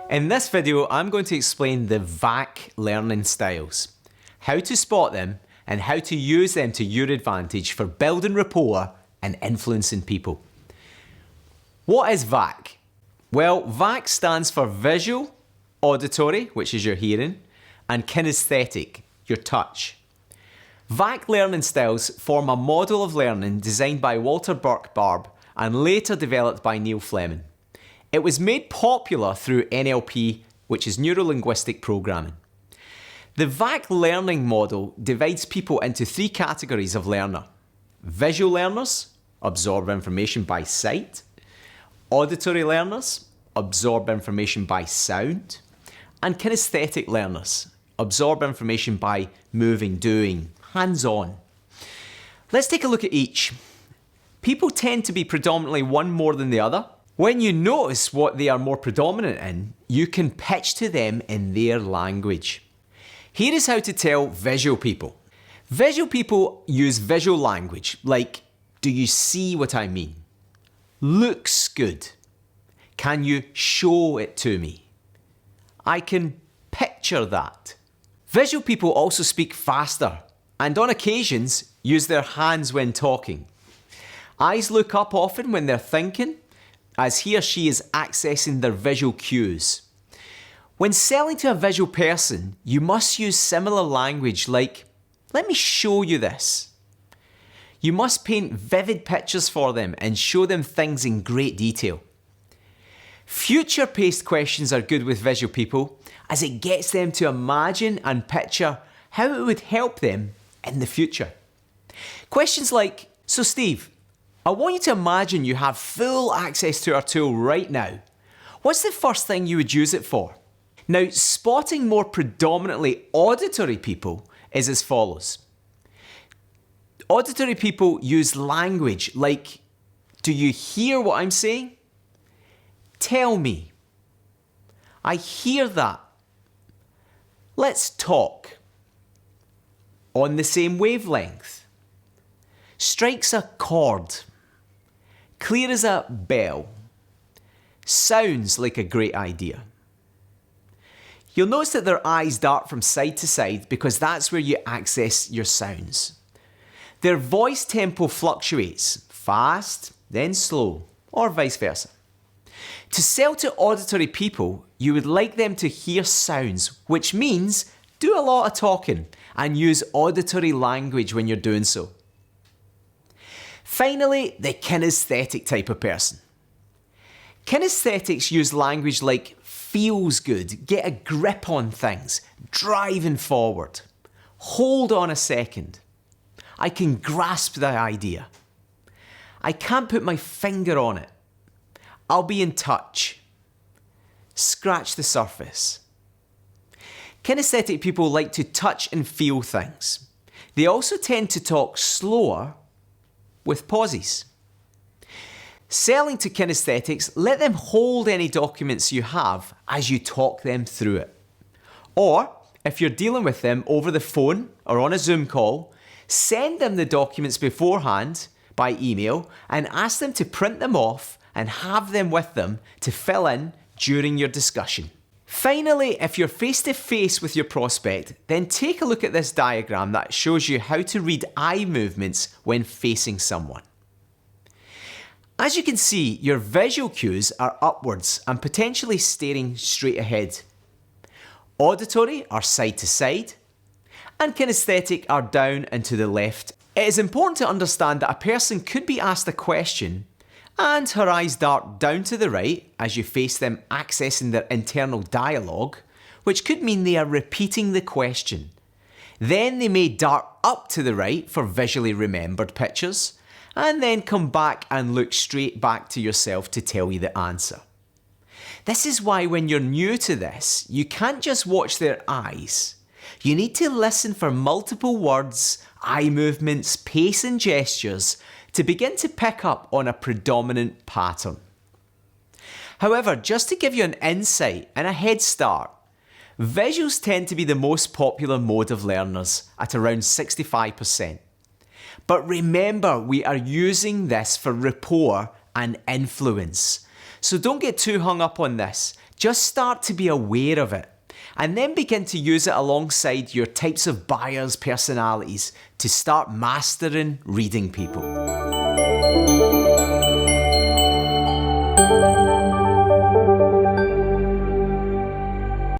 In this video, I'm going to explain the VAC learning styles, how to spot them, and how to use them to your advantage for building rapport and influencing people. What is VAC? Well, VAC stands for visual, auditory, which is your hearing, and kinesthetic, your touch. VAC learning styles form a model of learning designed by Walter Burke-Barb and later developed by Neil Fleming. It was made popular through NLP, which is neuro-linguistic programming. The VAC learning model divides people into three categories of learner. Visual learners absorb information by sight. Auditory learners absorb information by sound. And kinesthetic learners absorb information by moving, doing, hands-on. Let's take a look at each. People tend to be predominantly one more than the other. When you notice what they are more predominant in, you can pitch to them in their language. Here is how to tell visual people. Visual people use visual language like, do you see what I mean? Looks good. Can you show it to me? I can picture that. Visual people also speak faster and on occasions use their hands when talking. Eyes look up often when they're thinking, as he or she is accessing their visual cues. When selling to a visual person, you must use similar language like, let me show you this. You must paint vivid pictures for them and show them things in great detail. Future-paced questions are good with visual people as it gets them to imagine and picture how it would help them in the future. Questions like, so Steve, I want you to imagine you have full access to our tool right now. What's the first thing you would use it for? Now, spotting more predominantly auditory people is as follows. Auditory people use language like, do you hear what I'm saying? Tell me. I hear that. Let's talk. On the same wavelength. Strikes a chord. Clear as a bell. Sounds like a great idea. You'll notice that their eyes dart from side to side because that's where you access your sounds. Their voice tempo fluctuates, fast, then slow, or vice versa. To sell to auditory people, you would like them to hear sounds, which means do a lot of talking and use auditory language when you're doing so. Finally, the kinesthetic type of person. Kinesthetics use language like feels good, get a grip on things, driving forward. Hold on a second. I can grasp the idea. I can't put my finger on it. I'll be in touch. Scratch the surface. Kinesthetic people like to touch and feel things. They also tend to talk slower with pauses. Selling to kinesthetics, let them hold any documents you have as you talk them through it. Or, if you're dealing with them over the phone or on a Zoom call, send them the documents beforehand by email and ask them to print them off and have them with them to fill in during your discussion. Finally, if you're face-to-face with your prospect, then take a look at this diagram that shows you how to read eye movements when facing someone. As you can see, your visual cues are upwards and potentially staring straight ahead. Auditory are side to side, and kinesthetic are down and to the left. It is important to understand that a person could be asked a question and her eyes dart down to the right as you face them accessing their internal dialogue, which could mean they are repeating the question. Then they may dart up to the right for visually remembered pictures, and then come back and look straight back to yourself to tell you the answer. This is why when you're new to this, you can't just watch their eyes. You need to listen for multiple words, eye movements, pace and gestures to begin to pick up on a predominant pattern. However, just to give you an insight and a head start, visuals tend to be the most popular mode of learners at around 65%. But remember, we are using this for rapport and influence. So don't get too hung up on this. Just start to be aware of it, and then begin to use it alongside your types of buyers' personalities to start mastering reading people.